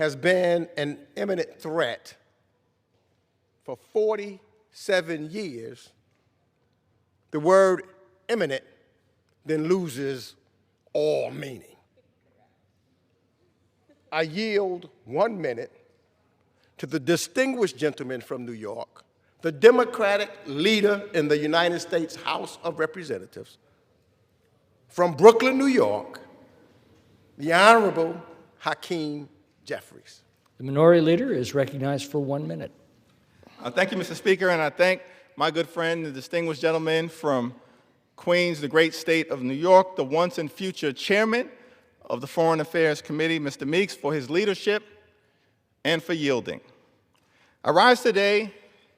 has been an imminent threat for 47 years, the word imminent then loses all meaning. I yield 1 minute to the distinguished gentleman from New York, the Democratic leader in the United States House of Representatives, from Brooklyn, New York, the Honorable Hakeem Jeffries. The minority leader is recognized for 1 minute. Thank you, Mr. Speaker, and I thank my good friend, the distinguished gentleman from Queens, the great state of New York, the once and future chairman of the Foreign Affairs Committee, Mr. Meeks, for his leadership and for yielding. I rise today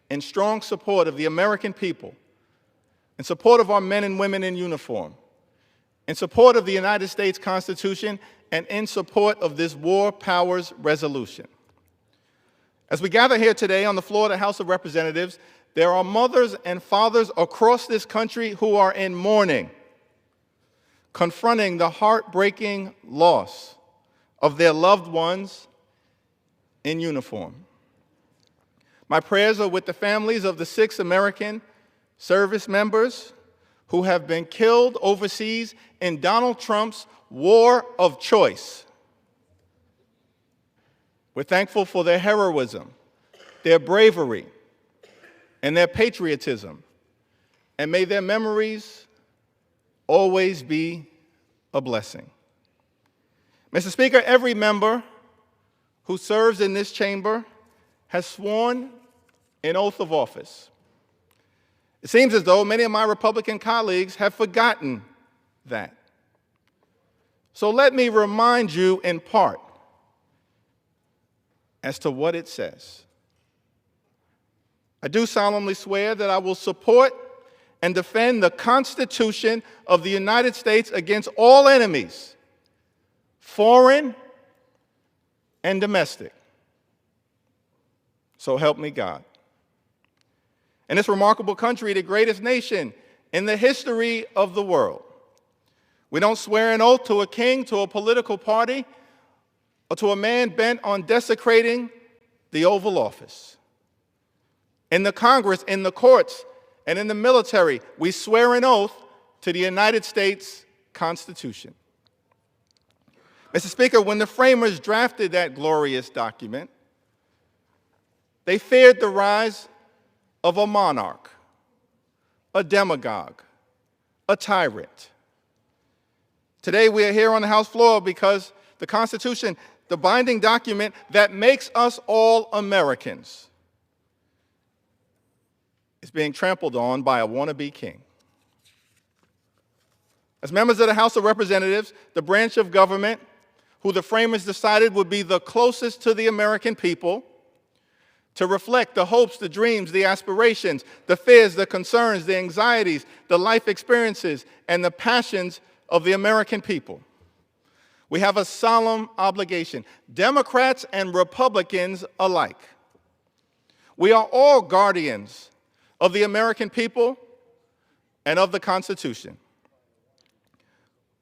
in strong support of the American people, in support of our men and women in uniform, in support of the United States Constitution, and in support of this War Powers Resolution. As we gather here today on the floor of the House of Representatives, there are mothers and fathers across this country who are in mourning, confronting the heartbreaking loss of their loved ones in uniform. My prayers are with the families of the 6 American service members who have been killed overseas in Donald Trump's war of choice. We're thankful for their heroism, their bravery, and their patriotism, and may their memories always be a blessing. Mr. Speaker, every member who serves in this chamber has sworn an oath of office. It seems as though many of my Republican colleagues have forgotten that. So let me remind you in part as to what it says. I do solemnly swear that I will support and defend the Constitution of the United States against all enemies, foreign and domestic. So help me God. In this remarkable country, the greatest nation in the history of the world, we don't swear an oath to a king, to a political party, or to a man bent on desecrating the Oval Office. In the Congress, in the courts, and in the military, we swear an oath to the United States Constitution. Mr. Speaker, when the framers drafted that glorious document, they feared the rise of a monarch, a demagogue, a tyrant. Today we are here on the House floor because the Constitution, the binding document that makes us all Americans, is being trampled on by a wannabe king. As members of the House of Representatives, the branch of government who the framers decided would be the closest to the American people, to reflect the hopes, the dreams, the aspirations, the fears, the concerns, the anxieties, the life experiences, and the passions of the American people. We have a solemn obligation, Democrats and Republicans alike. We are all guardians of the American people and of the Constitution.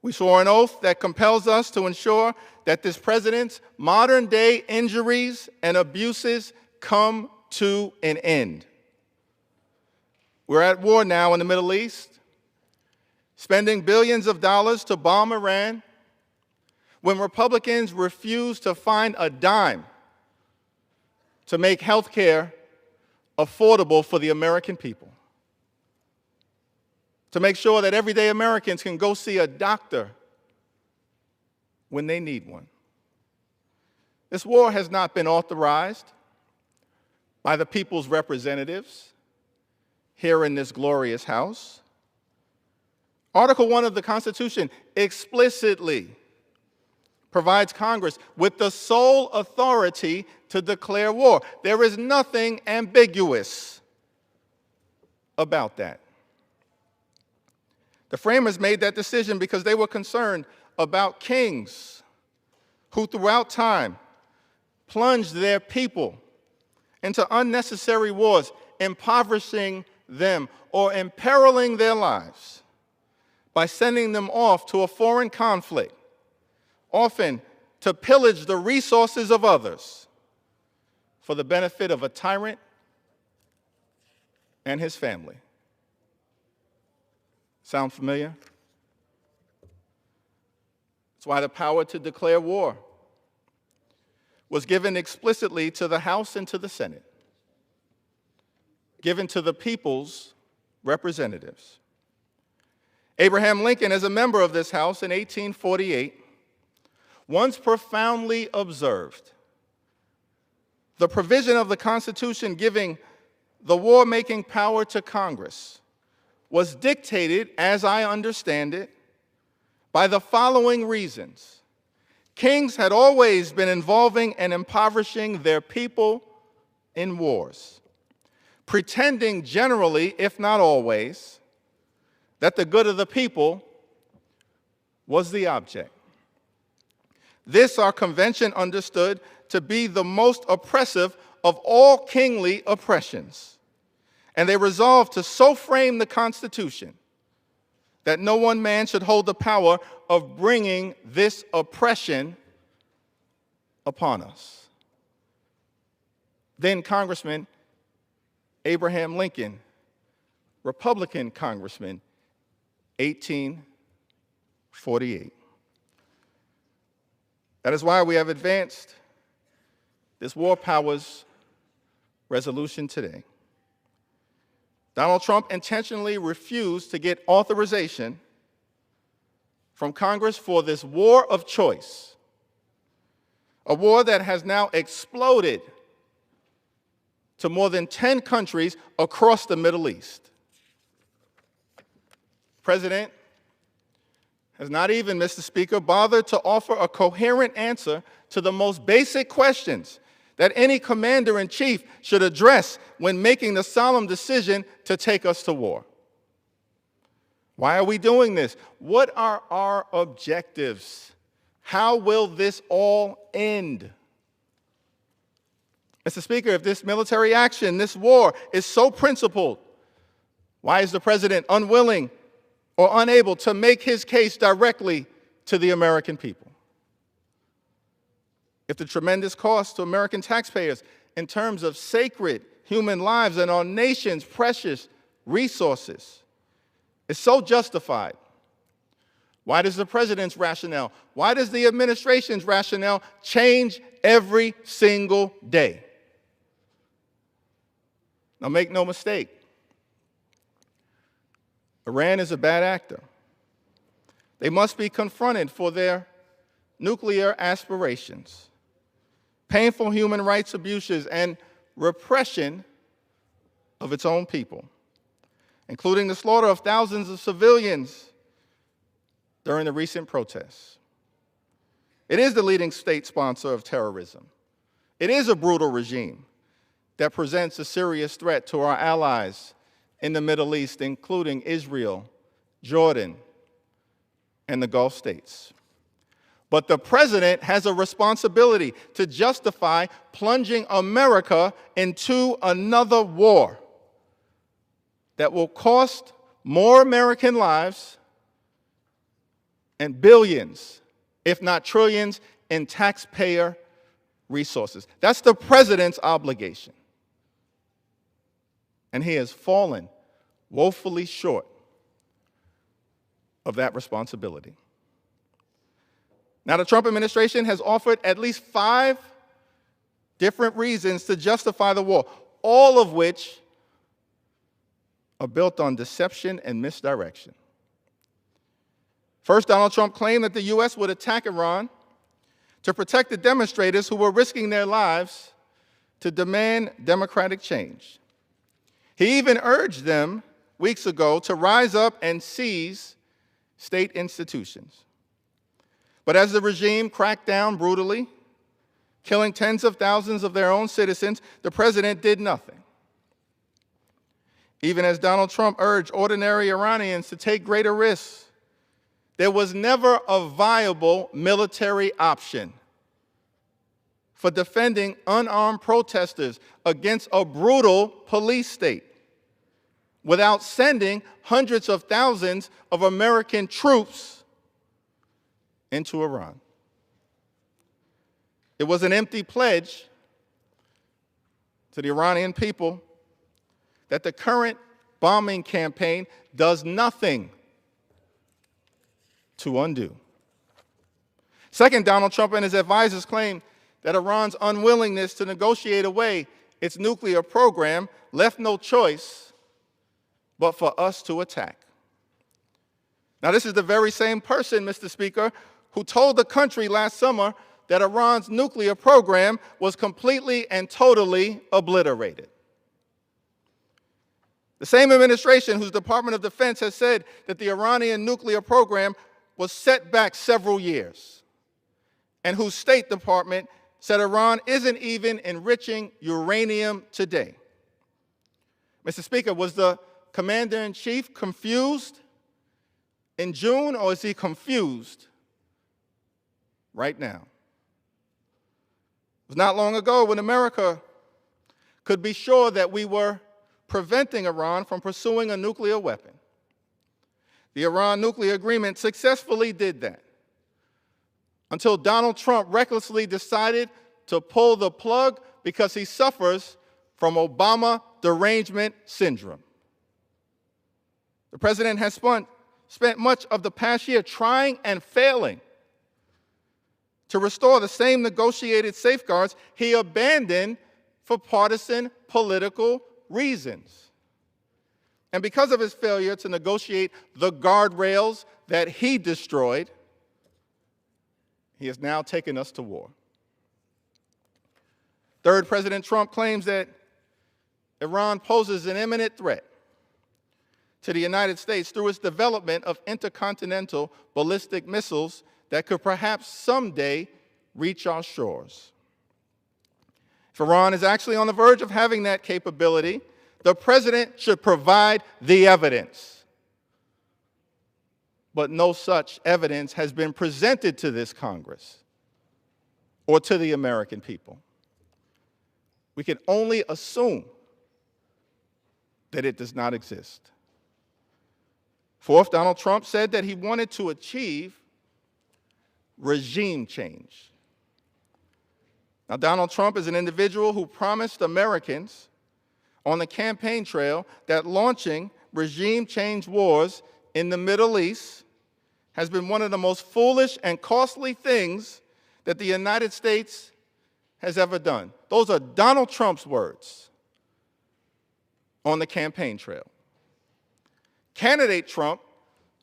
We swore an oath that compels us to ensure that this president's modern-day injuries and abuses come to an end. We're at war now in the Middle East, spending billions of dollars to bomb Iran, when Republicans refuse to find a dime to make health care affordable for the American people, to make sure that everyday Americans can go see a doctor when they need one. This war has not been authorized by the people's representatives here in this glorious House. Article 1 of the Constitution explicitly provides Congress with the sole authority to declare war. There is nothing ambiguous about that. The framers made that decision because they were concerned about kings who throughout time plunged their people into unnecessary wars, impoverishing them or imperiling their lives by sending them off to a foreign conflict, often to pillage the resources of others for the benefit of a tyrant and his family. Sound familiar? That's why the power to declare war was given explicitly to the House and to the Senate, given to the people's representatives. Abraham Lincoln, as a member of this House in 1848, once profoundly observed the provision of the Constitution giving the war-making power to Congress was dictated, as I understand it, by the following reasons. Kings had always been involving and impoverishing their people in wars, pretending generally, if not always, that the good of the people was the object. This our convention understood to be the most oppressive of all kingly oppressions, and they resolved to so frame the Constitution that no one man should hold the power of bringing this oppression upon us. Then Congressman Abraham Lincoln, Republican Congressman, 1848. That is why we have advanced this War Powers resolution today. Donald Trump intentionally refused to get authorization from Congress for this war of choice, a war that has now exploded to more than 10 countries across the Middle East. The President has not even, Mr. Speaker, bothered to offer a coherent answer to the most basic questions that any commander-in-chief should address when making the solemn decision to take us to war. Why are we doing this? What are our objectives? How will this all end? Mr. Speaker, if this military action, this war, is so principled, why is the President unwilling or unable to make his case directly to the American people? If the tremendous cost to American taxpayers in terms of sacred human lives and our nation's precious resources is so justified, why does the President's rationale, why does the administration's rationale change every single day? Now, make no mistake, Iran is a bad actor. They must be confronted for their nuclear aspirations, painful human rights abuses, and repression of its own people, including the slaughter of thousands of civilians during the recent protests. It is the leading state sponsor of terrorism. It is a brutal regime that presents a serious threat to our allies in the Middle East, including Israel, Jordan, and the Gulf states. But the President has a responsibility to justify plunging America into another war that will cost more American lives and billions, if not trillions, in taxpayer resources. That's the President's obligation. And he has fallen woefully short of that responsibility. Now, the Trump administration has offered at least 5 different reasons to justify the war, all of which are built on deception and misdirection. First, Donald Trump claimed that the U.S. would attack Iran to protect the demonstrators who were risking their lives to demand democratic change. He even urged them weeks ago to rise up and seize state institutions. But as the regime cracked down brutally, killing tens of thousands of their own citizens, the President did nothing. Even as Donald Trump urged ordinary Iranians to take greater risks, there was never a viable military option for defending unarmed protesters against a brutal police state without sending hundreds of thousands of American troops into Iran. It was an empty pledge to the Iranian people that the current bombing campaign does nothing to undo. Second, Donald Trump and his advisors claim that Iran's unwillingness to negotiate away its nuclear program left no choice but for us to attack. Now, this is the very same person, Mr. Speaker, who told the country last summer that Iran's nuclear program was completely and totally obliterated. The same administration whose Department of Defense has said that the Iranian nuclear program was set back several years, and whose State Department said Iran isn't even enriching uranium today. Mr. Speaker, was the Commander-in-Chief confused in June, or is he confused right now? It was not long ago when America could be sure that we were preventing Iran from pursuing a nuclear weapon. The Iran nuclear agreement successfully did that until Donald Trump recklessly decided to pull the plug because he suffers from Obama derangement syndrome. The president has spent much of the past year trying and failing to restore the same negotiated safeguards he abandoned for partisan political reasons. And because of his failure to negotiate the guardrails that he destroyed, he has now taken us to war. Third, President Trump claims that Iran poses an imminent threat to the United States through its development of intercontinental ballistic missiles that could perhaps someday reach our shores. If Iran is actually on the verge of having that capability, the president should provide the evidence. But no such evidence has been presented to this Congress or to the American people. We can only assume that it does not exist. Fourth, Donald Trump said that he wanted to achieve regime change. Now, Donald Trump is an individual who promised Americans on the campaign trail that launching regime change wars in the Middle East has been one of the most foolish and costly things that the United States has ever done. Those are Donald Trump's words on the campaign trail. Candidate Trump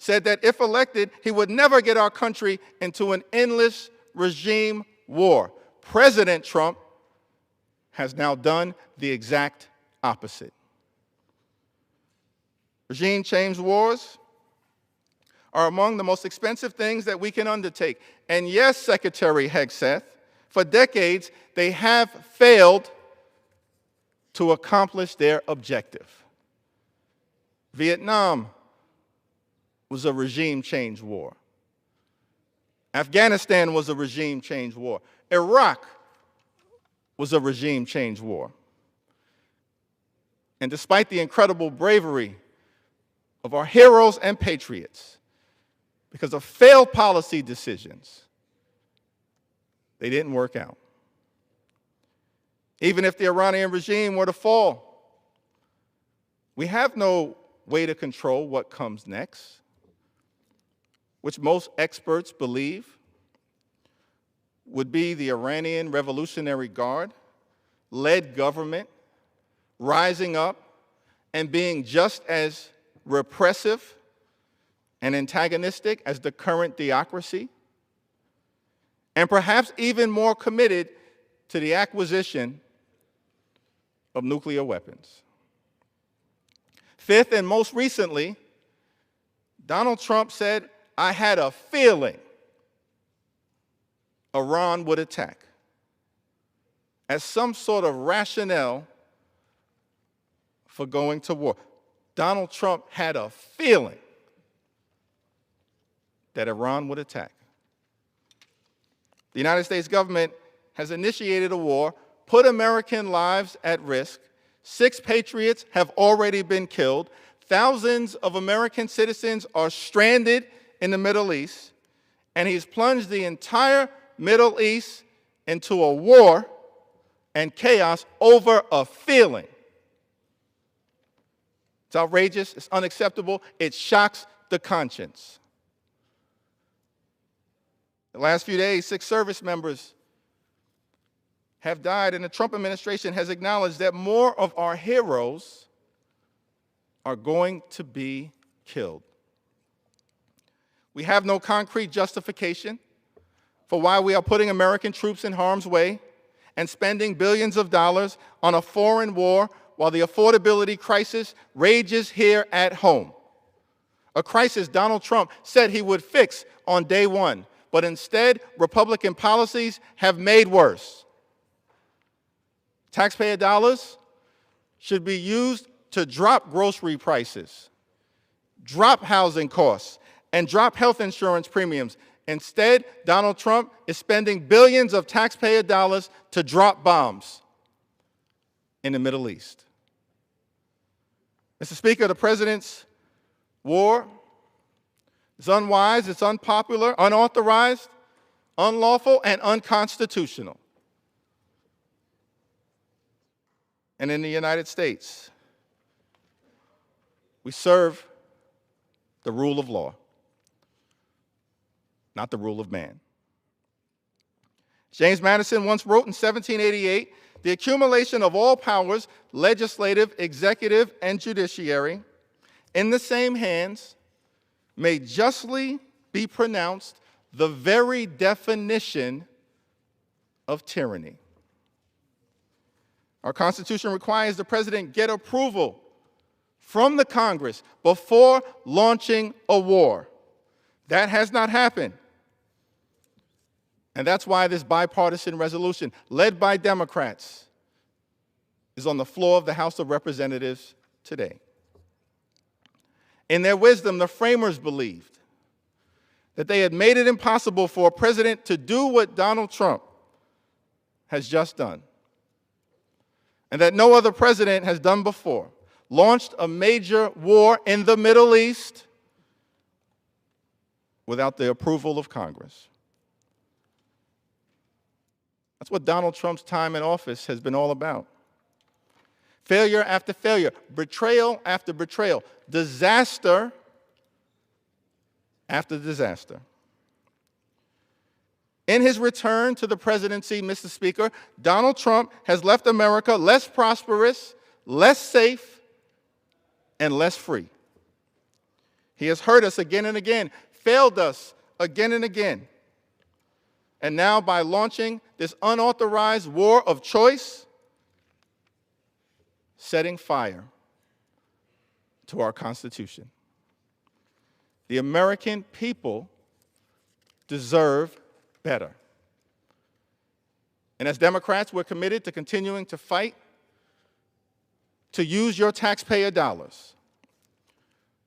said that if elected, he would never get our country into an endless regime war. President Trump has now done the exact opposite. Regime change wars are among the most expensive things that we can undertake. And yes, Secretary Hegseth, for decades, they have failed to accomplish their objective. Vietnam was a regime change war. Afghanistan was a regime change war. Iraq was a regime change war. And despite the incredible bravery of our heroes and patriots, because of failed policy decisions, they didn't work out. Even if the Iranian regime were to fall, we have no way to control what comes next, which most experts believe would be the Iranian Revolutionary Guard-led government rising up and being just as repressive and antagonistic as the current theocracy, and perhaps even more committed to the acquisition of nuclear weapons. Fifth, and most recently, Donald Trump said, "I had a feeling Iran would attack," as some sort of rationale for going to war. Donald Trump had a feeling that Iran would attack. The United States government has initiated a war, put American lives at risk. 6 patriots have already been killed. Thousands of American citizens are stranded in the Middle East, and he's plunged the entire Middle East into a war and chaos over a feeling. It's outrageous, it's unacceptable, it shocks the conscience. The last few days, 6 service members have died, and the Trump administration has acknowledged that more of our heroes are going to be killed. We have no concrete justification for why we are putting American troops in harm's way and spending billions of dollars on a foreign war while the affordability crisis rages here at home. A crisis Donald Trump said he would fix on day one, but instead, Republican policies have made worse. Taxpayer dollars should be used to drop grocery prices, drop housing costs, and drop health insurance premiums. Instead, Donald Trump is spending billions of taxpayer dollars to drop bombs in the Middle East. Mr. Speaker, the president's war is unwise, it's unpopular, unauthorized, unlawful, and unconstitutional. And in the United States, we serve the rule of law, not the rule of man. James Madison once wrote in 1788, "The accumulation of all powers, legislative, executive, and judiciary, in the same hands, may justly be pronounced the very definition of tyranny." Our Constitution requires the president get approval from the Congress before launching a war. That has not happened. And that's why this bipartisan resolution, led by Democrats, is on the floor of the House of Representatives today. In their wisdom, the framers believed that they had made it impossible for a president to do what Donald Trump has just done, and that no other president has done before, launched a major war in the Middle East without the approval of Congress. That's what Donald Trump's time in office has been all about. Failure after failure, betrayal after betrayal, disaster after disaster. In his return to the presidency, Mr. Speaker, Donald Trump has left America less prosperous, less safe, and less free. He has hurt us again and again, failed us again and again. And now, by launching this unauthorized war of choice, setting fire to our Constitution. The American people deserve better. And as Democrats, we're committed to continuing to fight to use your taxpayer dollars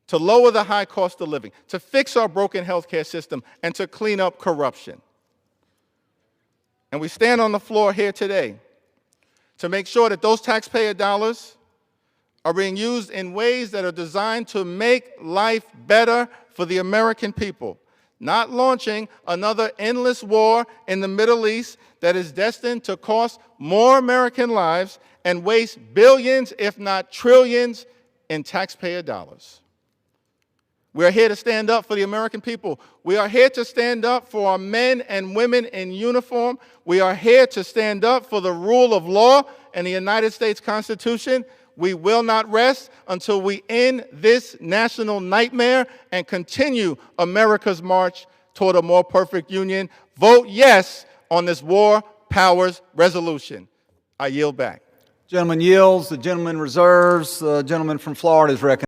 to lower the high cost of living, to fix our broken healthcare system, and to clean up corruption. And we stand on the floor here today to make sure that those taxpayer dollars are being used in ways that are designed to make life better for the American people, not launching another endless war in the Middle East that is destined to cost more American lives and waste billions, if not trillions, in taxpayer dollars. We are here to stand up for the American people. We are here to stand up for our men and women in uniform. We are here to stand up for the rule of law and the United States Constitution. We will not rest until we end this national nightmare and continue America's march toward a more perfect union. Vote yes on this war powers resolution. I yield back. Gentleman yields. The gentleman reserves. The gentleman from Florida is recognized.